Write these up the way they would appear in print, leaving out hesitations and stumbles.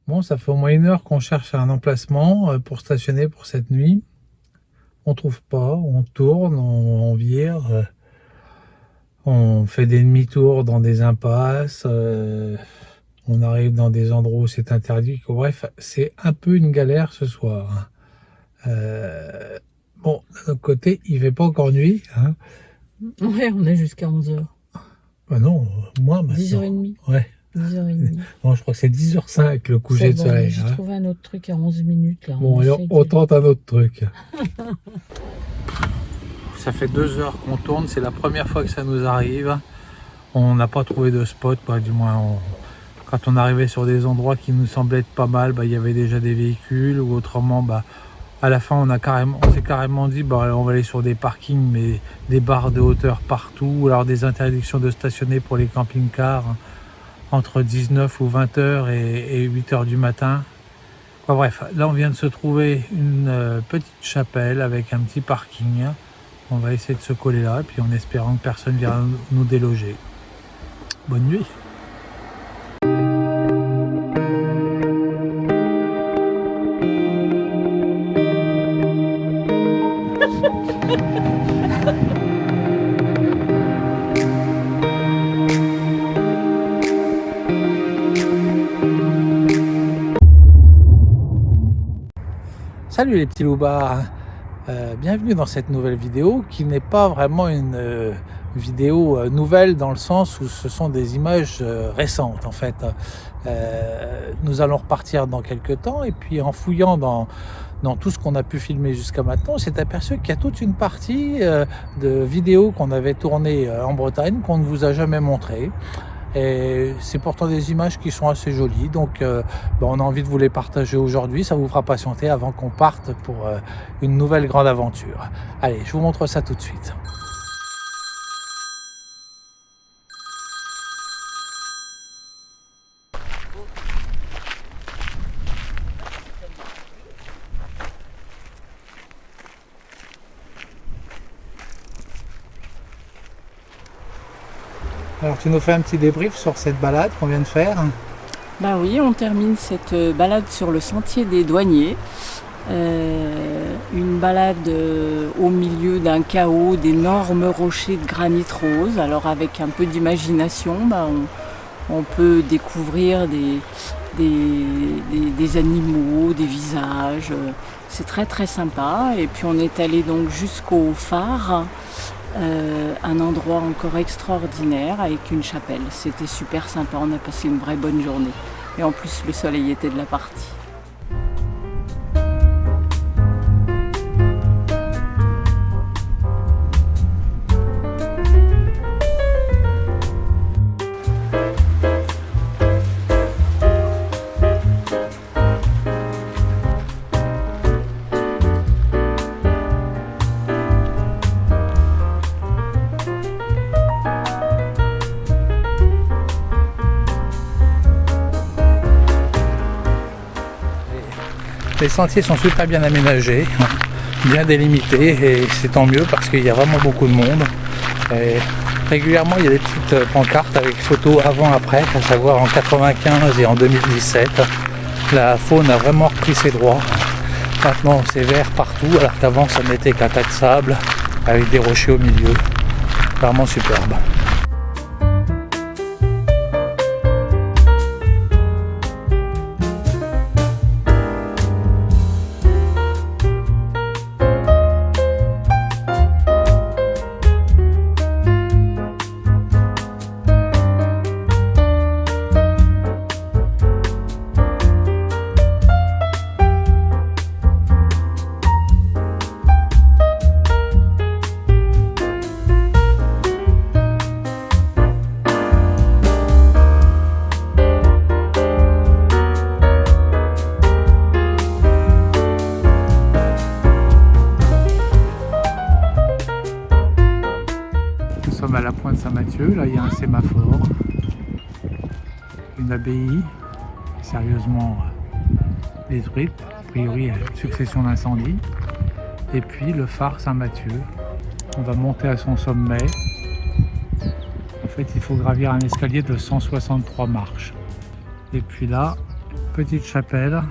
Bon, ça fait au moins 1 heure qu'on cherche un emplacement pour stationner pour cette nuit. On trouve pas, on tourne, on vire, on fait des demi-tours dans des impasses, on arrive dans des endroits où c'est interdit. Bref, c'est un peu une galère ce soir. Bon, d'un autre côté, il fait pas encore nuit. Hein. Ouais, on est jusqu'à 11h. Bah non, moi maintenant. 10h30. Ouais. 10h30. Bon, je crois que c'est 10h05 le coucher de soleil. J'ai trouvé un autre truc à 11 minutes. Là. Bon, alors on tente un autre truc. Ça fait 2 heures qu'on tourne, c'est la première fois que ça nous arrive. On n'a pas trouvé de spot, quoi. Du moins, quand on arrivait sur des endroits qui nous semblaient être pas mal, il y avait déjà des véhicules, ou autrement, à la fin, on s'est carrément dit, on va aller sur des parkings, mais des barres de hauteur partout, ou alors des interdictions de stationner pour les camping-cars entre 19 ou 20 heures et 8 heures du matin. Bref, là, on vient de se trouver une petite chapelle avec un petit parking. On va essayer de se coller là, et puis en espérant que personne ne vienne nous déloger. Bonne nuit. Salut les petits loupards, bienvenue dans cette nouvelle vidéo qui n'est pas vraiment une vidéo nouvelle dans le sens où ce sont des images récentes en fait. Nous allons repartir dans quelques temps et puis en fouillant dans tout ce qu'on a pu filmer jusqu'à maintenant, on s'est aperçu qu'il y a toute une partie de vidéos qu'on avait tournées en Bretagne qu'on ne vous a jamais montrées. Et c'est pourtant des images qui sont assez jolies, donc on a envie de vous les partager aujourd'hui. Ça vous fera patienter avant qu'on parte pour une nouvelle grande aventure. Allez, je vous montre ça tout de suite. Alors tu nous fais un petit débrief sur cette balade qu'on vient de faire? Bah oui, on termine cette balade sur le sentier des douaniers. Une balade au milieu d'un chaos d'énormes rochers de granit rose. Alors avec un peu d'imagination, on peut découvrir des animaux, des visages. C'est très très sympa. Et puis on est allé donc jusqu'au phare. Un endroit encore extraordinaire avec une chapelle. C'était super sympa, on a passé une vraie bonne journée. Et en plus, le soleil était de la partie. Les sentiers sont super bien aménagés, bien délimités, et c'est tant mieux parce qu'il y a vraiment beaucoup de monde. Et régulièrement, il y a des petites pancartes avec photos avant-après, à savoir en 95 et en 2017. La faune a vraiment repris ses droits. Maintenant, c'est vert partout, alors qu'avant, ça n'était qu'un tas de sable avec des rochers au milieu. Vraiment superbe. Nous sommes à la pointe Saint-Mathieu, là il y a un sémaphore, une abbaye sérieusement détruite, a priori une succession d'incendies, et puis le phare Saint-Mathieu. On va monter à son sommet. En fait il faut gravir un escalier de 163 marches. Et puis là Petite chapelle.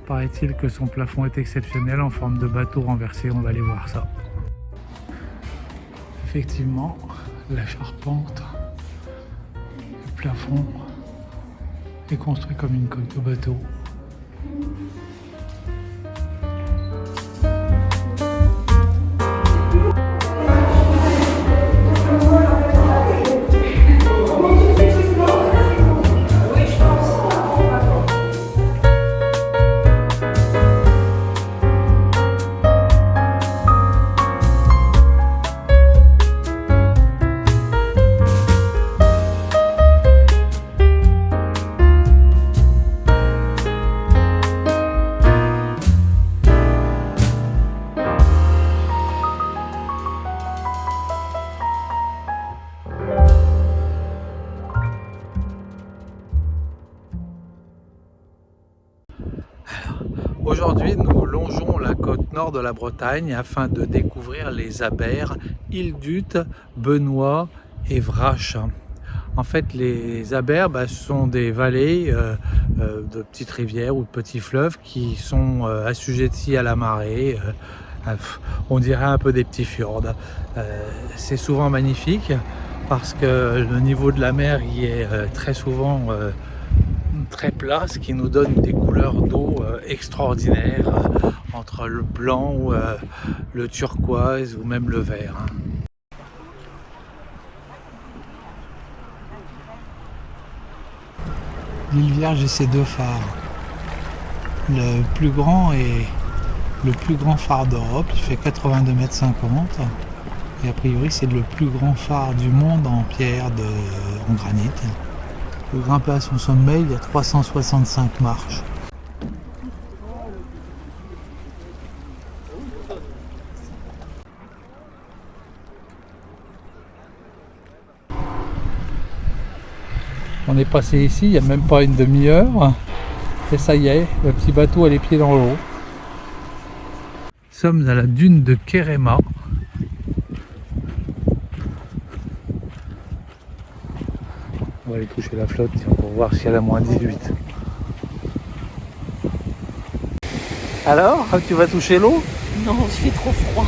Paraît-il que son plafond est exceptionnel en forme de bateau renversé. On va aller voir ça. Effectivement, la charpente, le plafond est construit comme une coque de bateau. Aujourd'hui, nous longeons la côte nord de la Bretagne afin de découvrir les abers Île-d'Ut, Benoît et Vrache. En fait, les abers ce sont des vallées de petites rivières ou de petits fleuves qui sont assujettis à la marée. On dirait un peu des petits fjords. C'est souvent magnifique parce que le niveau de la mer y est très souvent très plat, ce qui nous donne des couleurs d'eau extraordinaires entre le blanc, le turquoise ou même le vert. L'île Vierge et ses deux phares. Le plus grand est le plus grand phare d'Europe, il fait 82,50 m et a priori c'est le plus grand phare du monde en pierre en granit. Pour grimper à son sommet, il y a 365 marches. On est passé ici il n'y a même pas une demi-heure et ça y est, le petit bateau a les pieds dans l'eau. Nous sommes à la dune de Kerema. On va aller toucher la flotte pour voir si elle a moins 18. Alors, tu vas toucher l'eau? Non, il fait trop froid.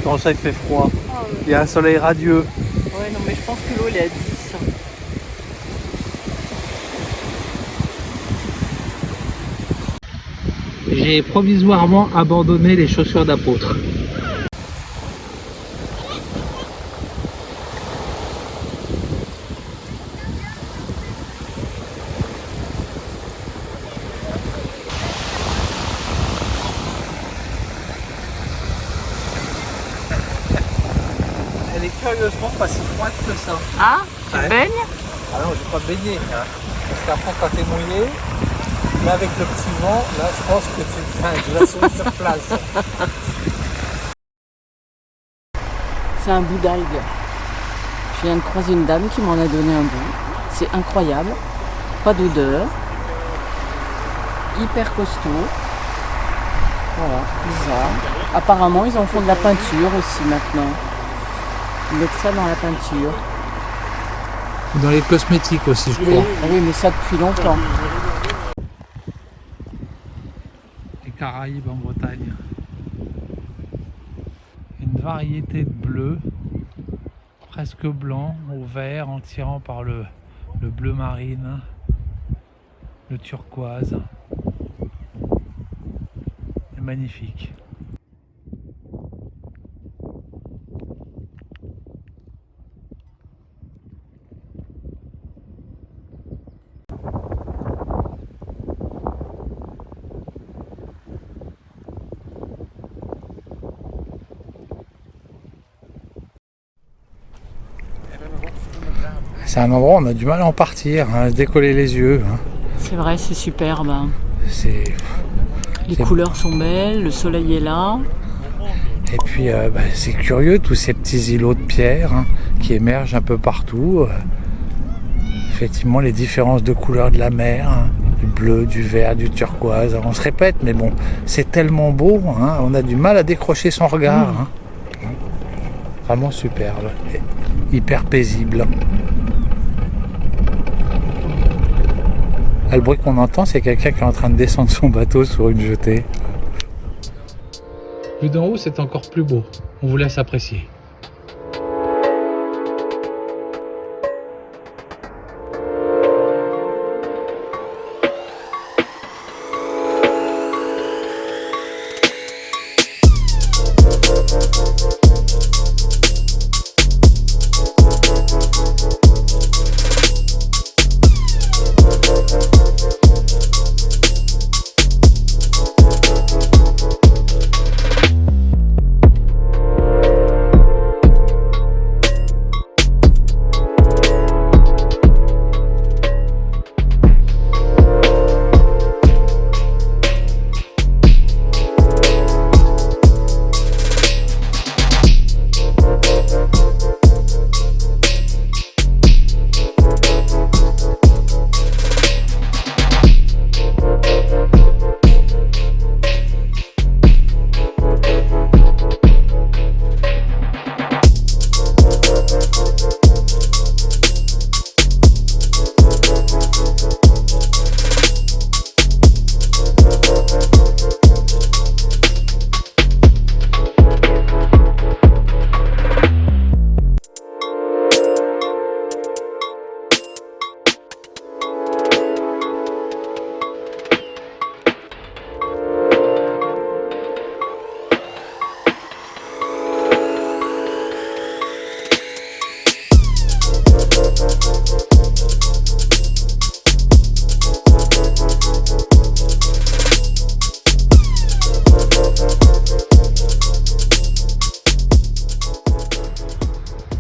Comment ça, il fait froid? Ah, ouais. Il y a un soleil radieux. Ouais, non, mais je pense que l'eau, elle est à 10. J'ai provisoirement abandonné les chaussures d'apôtre. Elle est curieusement pas si froide que ça. Ah, tu Ouais. baignes? Ah non, j'ai pas baigné. Parce qu'après, quand t'es mouillé, là avec le petit vent, là je pense que tu te fais un glaçon sur place. C'est un bout d'algue. Je viens de croiser une dame qui m'en a donné un bout. C'est incroyable. Pas d'odeur. Hyper costaud. Voilà, bizarre. Apparemment, ils en font de la peinture aussi maintenant. Ils mettent ça dans la peinture. Dans les cosmétiques aussi, je crois. Ah oui, mais ça depuis longtemps. Les Caraïbes en Bretagne. Une variété de bleu, presque blanc, au vert, en tirant par le bleu marine, le turquoise. C'est magnifique. C'est un endroit où on a du mal à en partir, à se décoller les yeux. C'est vrai, c'est superbe. Les C'est- couleurs sont belles, le soleil est là. Et puis c'est curieux, tous ces petits îlots de pierre qui émergent un peu partout. Effectivement, les différences de couleurs de la mer, du bleu, du vert, du turquoise. On se répète, mais bon, c'est tellement beau, on a du mal à décrocher son regard. Vraiment superbe, et hyper paisible. Là, le bruit qu'on entend, c'est quelqu'un qui est en train de descendre son bateau sur une jetée. Vu d'en haut, c'est encore plus beau. On vous laisse apprécier.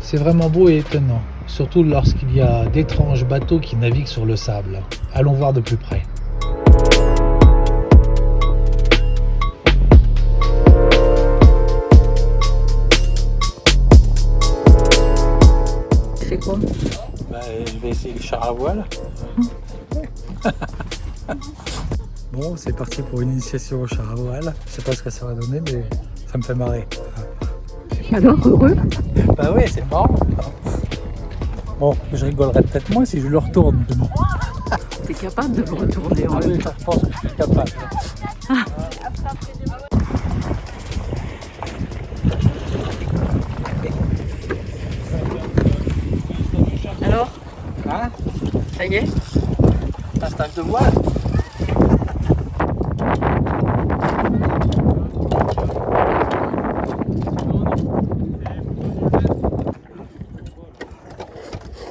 C'est vraiment beau et étonnant, surtout lorsqu'il y a d'étranges bateaux qui naviguent sur le sable. Allons voir de plus près. Tu fais quoi? Je vais essayer le char à voile. Bon, c'est parti pour une initiation au char à voile. Je sais pas ce que ça va donner, mais ça me fait marrer. Alors, heureux? Bah oui, c'est marrant. Bon, je rigolerais peut-être moins si je le retourne. Mais bon. T'es capable de me retourner en Oui, je pense que je suis capable. Alors, Hein? ça y est? Un stage de voile?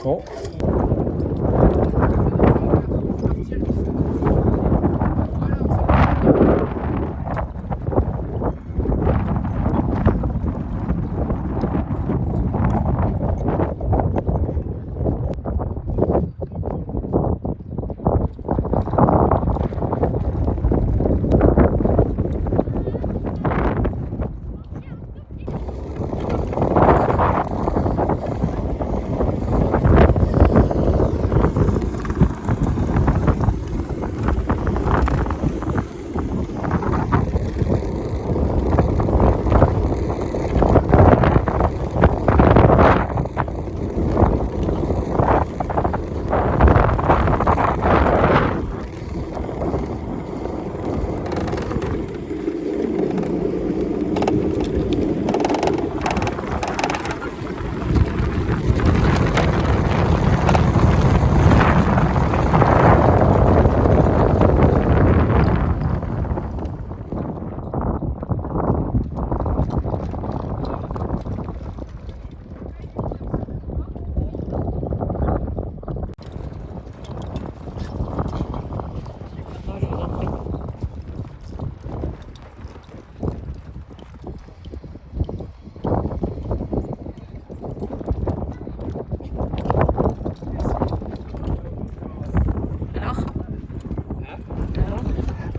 Bon.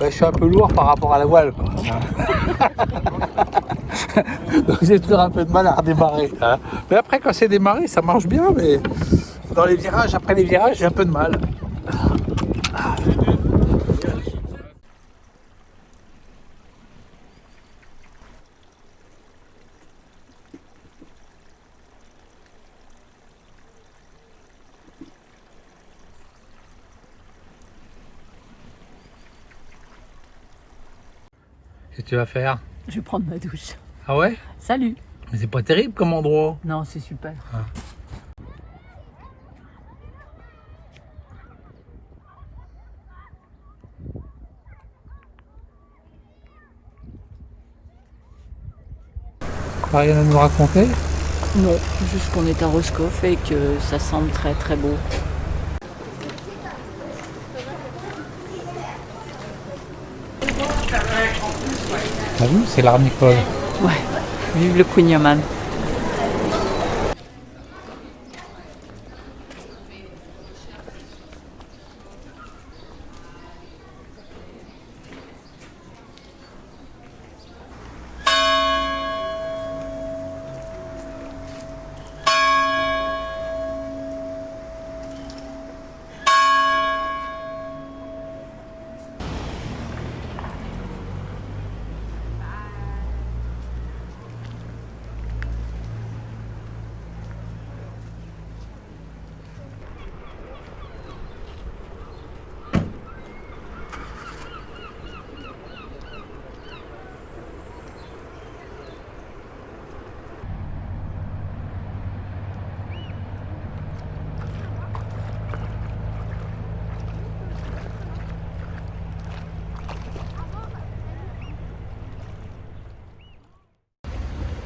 Je suis un peu lourd par rapport à la voile, quoi. Donc j'ai toujours un peu de mal à redémarrer. Hein. Mais après, quand c'est démarré, ça marche bien, mais dans les virages, après les virages, j'ai un peu de mal. Qu'est-ce que tu vas faire? Je vais prendre ma douche. Ah ouais? Salut! Mais c'est pas terrible comme endroit. Non, c'est super. Ah. T'as rien à nous raconter? Non, juste qu'on est à Roscoff et que ça semble très très beau. T'as vu? C'est l'arnicole. Ouais, vive le Queen Yaman.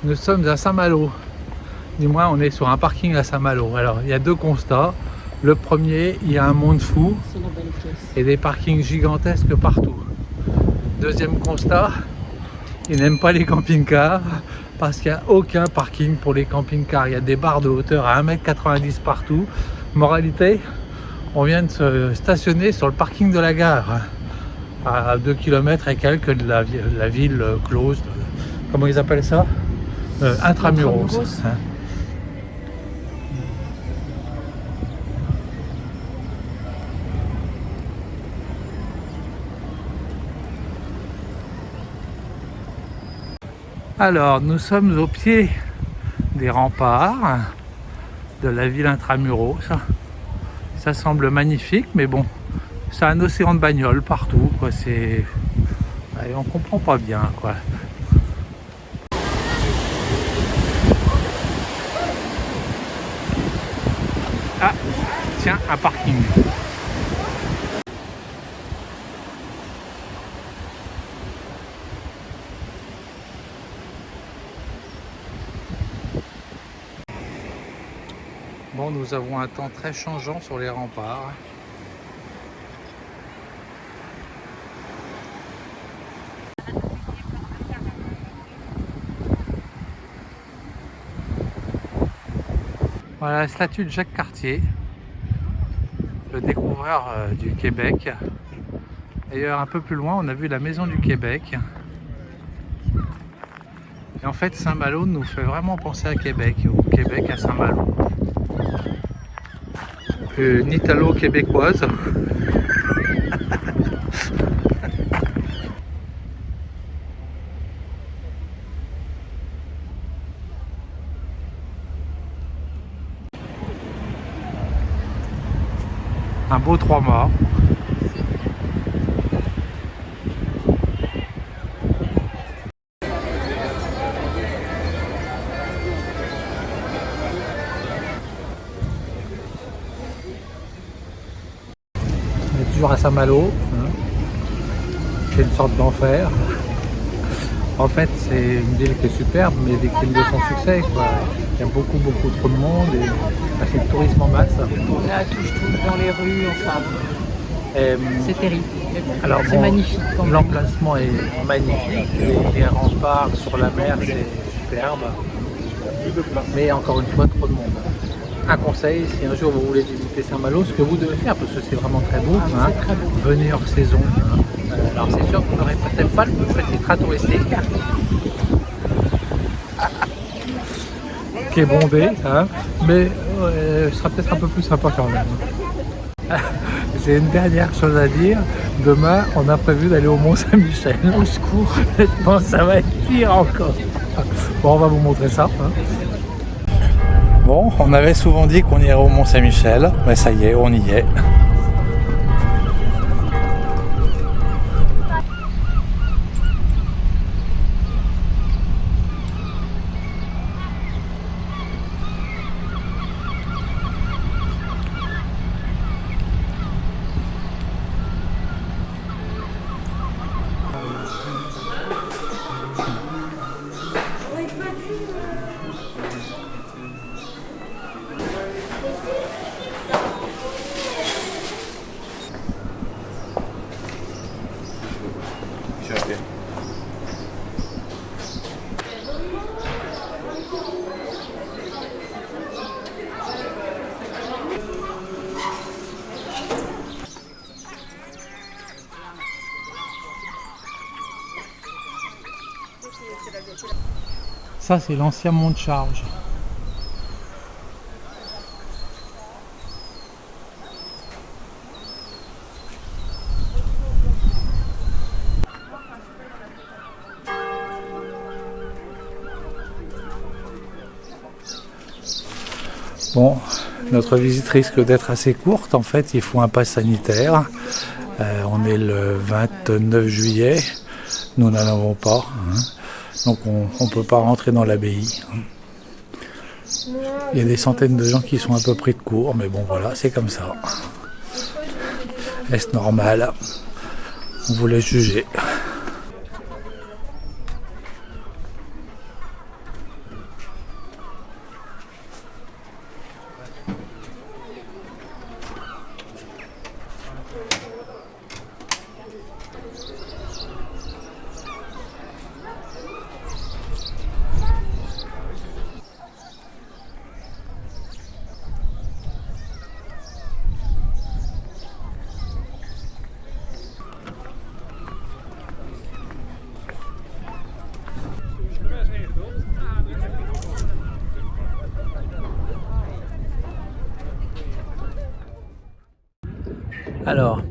Nous sommes à Saint-Malo. Du moins, on est sur un parking à Saint-Malo. Alors, il y a deux constats. Le premier, il y a un monde fou C'est la belle pièce. et des parkings gigantesques partout. Deuxième constat, ils n'aiment pas les camping-cars parce qu'il n'y a aucun parking pour les camping-cars. Il y a des barres de hauteur à 1,90 m partout. Moralité, on vient de se stationner sur le parking de la gare, à 2 km et quelques de la ville close. Comment ils appellent ça? Intramuros. Intramuros. Hein. Alors, nous sommes au pied des remparts de la ville Intramuros. Ça semble magnifique, mais bon, c'est un océan de bagnoles partout, quoi. C'est, ouais, on comprend pas bien, quoi. Ah, tiens, un parking. Bon, nous avons un temps très changeant sur les remparts. Voilà la statue de Jacques Cartier, le découvreur du Québec. D'ailleurs, un peu plus loin, on a vu la maison du Québec. Et en fait, Saint-Malo nous fait vraiment penser à Québec, au Québec à Saint-Malo. Une italo-québécoise. Un beau 3 mâts. On est toujours à Saint-Malo. Hein. C'est une sorte d'enfer. En fait, c'est une ville qui est superbe, mais victime de son succès, quoi. Il y a beaucoup trop de monde et c'est le tourisme en masse. On est à touche-touche dans les rues, enfin, c'est terrible. Alors c'est bon, magnifique. L'emplacement est magnifique, les remparts sur la mer, c'est superbe. Mais encore une fois, trop de monde. Un conseil, si un jour vous voulez visiter Saint-Malo, ce que vous devez faire, parce que c'est vraiment très beau, hein, très beau. venez hors saison. Alors c'est sûr que vous n'aurez peut-être pas le petit train touristique qui est bondé, hein, mais ce sera peut-être un peu plus sympa quand même. J'ai une dernière chose à dire. Demain, on a prévu d'aller au Mont-Saint-Michel. Au secours. Je pense que ça va être pire encore. Bon, on va vous montrer ça. Hein. Bon, on avait souvent dit qu'on irait au Mont-Saint-Michel, mais ça y est, on y est. ciebie. Ça, c'est l'ancien mont de charge. Bon, notre visite risque d'être assez courte. En fait, il faut un pass sanitaire. On est le 29 juillet. Nous n'en avons pas. Donc, on ne peut pas rentrer dans l'abbaye. Il y a des centaines de gens qui sont un peu pris de court. Mais bon, voilà, c'est comme ça. Est-ce normal? On vous laisse juger. Alors,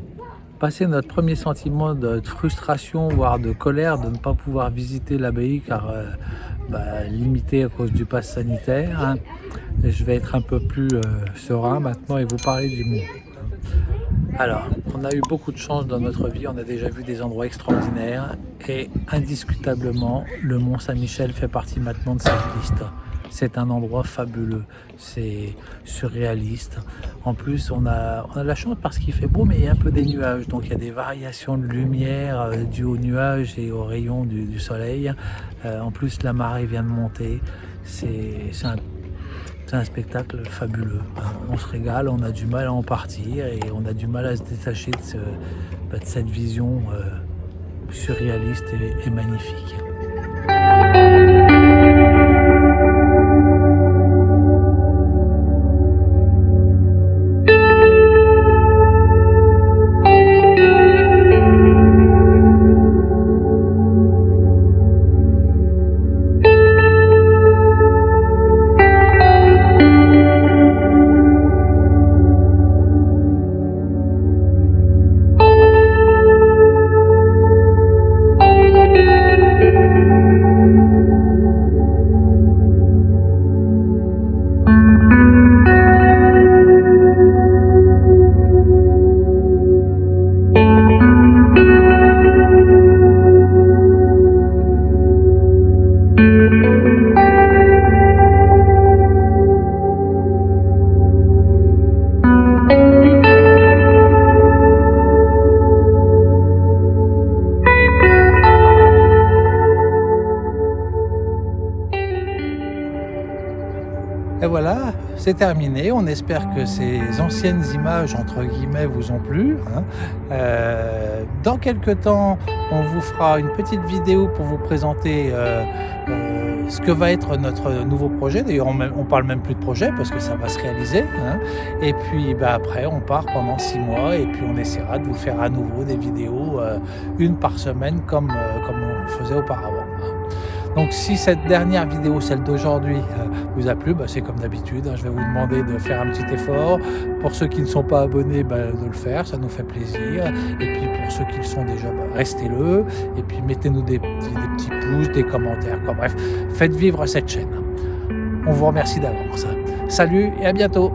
passé notre premier sentiment de frustration, voire de colère de ne pas pouvoir visiter l'abbaye car limité à cause du pass sanitaire, je vais être un peu plus serein maintenant et vous parler du mont. Alors, on a eu beaucoup de chance dans notre vie, on a déjà vu des endroits extraordinaires et indiscutablement, le mont Saint-Michel fait partie maintenant de cette liste. C'est un endroit fabuleux, c'est surréaliste. En plus, on a la chance parce qu'il fait beau, mais il y a un peu des nuages. Donc il y a des variations de lumière dues aux nuages et aux rayons du soleil. En plus, la marée vient de monter. C'est un spectacle fabuleux. On se régale, on a du mal à en partir et on a du mal à se détacher de cette vision surréaliste et magnifique. Et voilà, c'est terminé. On espère que ces anciennes images, entre guillemets, vous ont plu. Dans quelques temps, on vous fera une petite vidéo pour vous présenter ce que va être notre nouveau projet. D'ailleurs, on parle même plus de projet parce que ça va se réaliser. Et puis après, on part pendant 6 mois et puis on essaiera de vous faire à nouveau des vidéos, une par semaine comme on faisait auparavant. Donc si cette dernière vidéo, celle d'aujourd'hui, vous a plu, c'est comme d'habitude, je vais vous demander de faire un petit effort. Pour ceux qui ne sont pas abonnés, de le faire, ça nous fait plaisir. Et puis pour ceux qui le sont déjà, restez-le. Et puis mettez-nous des petits pouces, des commentaires, bref, faites vivre cette chaîne. On vous remercie d'avance. Salut et à bientôt.